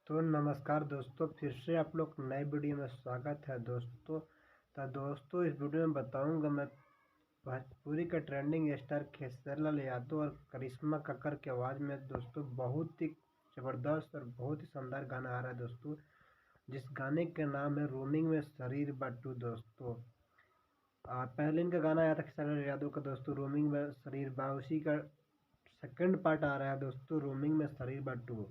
तो नमस्कार दोस्तों, फिर से आप लोग नए वीडियो में स्वागत है दोस्तों। इस वीडियो में बताऊंगा मैं भोजपुरी का ट्रेंडिंग स्टार खेसारी लाल यादव और करिश्मा कक्कर की आवाज़ में दोस्तों बहुत ही ज़बरदस्त और बहुत ही शानदार गाना आ रहा है दोस्तों, जिस गाने का नाम है रोमिंग में शरीर बाटू दोस्तों। पहले इनका गाना आया था खेसारी लाल यादव का दोस्तों, रोमिंग में शरीर बा, उसी का सेकंड पार्ट आ रहा है दोस्तों, रोमिंग में शरीर बाटू।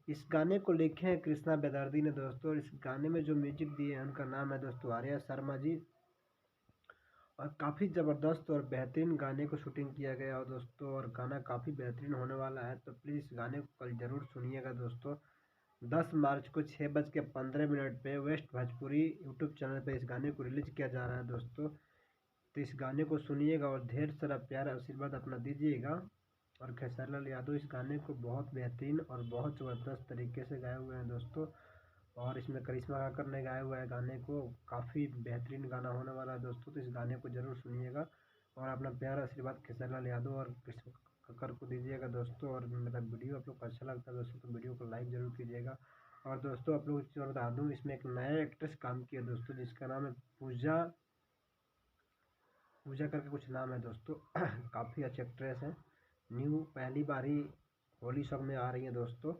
इस गाने को लिखे हैं कृष्णा बेदर्दी ने दोस्तों, और इस गाने में जो म्यूजिक दिए हैं उनका नाम है दोस्तों आर्या शर्मा जी। और काफ़ी ज़बरदस्त और बेहतरीन गाने को शूटिंग किया गया और दोस्तों, और गाना काफ़ी बेहतरीन होने वाला है, तो प्लीज़ इस गाने को कल ज़रूर सुनिएगा दोस्तों। 10 मार्च को 6:15 पे वेस्ट भोजपुरी यूट्यूब चैनल पे इस गाने को रिलीज किया जा रहा है दोस्तों। तो इस गाने को सुनिएगा और ढेर सारा प्यार आशीर्वाद अपना दीजिएगा। और खेसारी लाल यादव इस गाने को बहुत बेहतरीन और बहुत ज़बरदस्त तरीके से गाए हुए हैं दोस्तों, और इसमें करिश्मा कक्कर ने गाया हुआ है गाने को। काफ़ी बेहतरीन गाना होने वाला है दोस्तों, तो इस गाने को ज़रूर सुनिएगा और अपना प्यार आशीर्वाद खेसारी लाल यादव और करिश्मा कक्कर को दीजिएगा दोस्तों। और मेरा वीडियो आप लोग को अच्छा लगता है दोस्तों तो वीडियो को लाइक ज़रूर कीजिएगा। और दोस्तों आप लोग एक चीज़ और बता दूँ, इसमें एक नया एक्ट्रेस काम किया दोस्तों, जिसका नाम है पूजा पूजा करके कुछ नाम है दोस्तों। काफ़ी अच्छी एक्ट्रेस है, न्यू पहली बार ही होली सॉन्ग में आ रही है दोस्तों।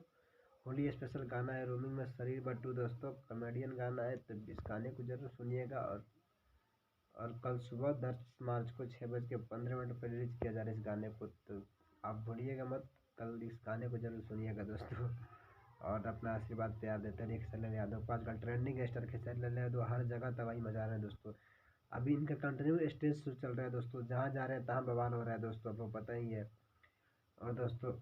होली स्पेशल गाना है रोमिंग में शरीर बट्टू दोस्तों, कॉमेडियन गाना है, तो इस गाने को जरूर सुनिएगा। और कल सुबह 10 मार्च को 6:15 पर रिलीज किया जा रहा है इस गाने को, तो आप भूलिएगा मत, कल इस गाने को जरूर सुनिएगा दोस्तों। और अपना आशीर्वाद प्यार देते रहिए खेसारी लाल यादव को। आजकल ट्रेंडिंग स्टार खेसारी लाल यादव हर जगह तबाही मचा रहे हैं दोस्तों। अभी इनका कंटिन्यू स्टेज शो चल रहा है दोस्तों, जहाँ जा रहे हैं तहाँ बवाल हो रहा है दोस्तों, आपको पता ही है। और दोस्तों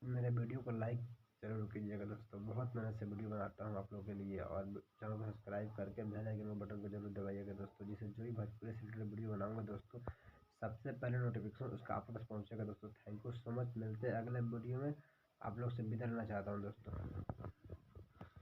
मेरे वीडियो को लाइक ज़रूर कीजिएगा दोस्तों, बहुत मेहनत से वीडियो बनाता हूँ आप लोगों के लिए। और चैनल को सब्सक्राइब करके बेल आइकन के बटन को जरूर दबाइएगा दोस्तों, जिससे जो भी भोजपुरी से रिलेटेड वीडियो बनाऊंगा दोस्तों सबसे पहले नोटिफिकेशन उसका आप तक पहुँचेगा दोस्तों। थैंक यू सो मच, मिलते हैं अगले वीडियो में। आप लोग से विदा लेना चाहता हूँ दोस्तों।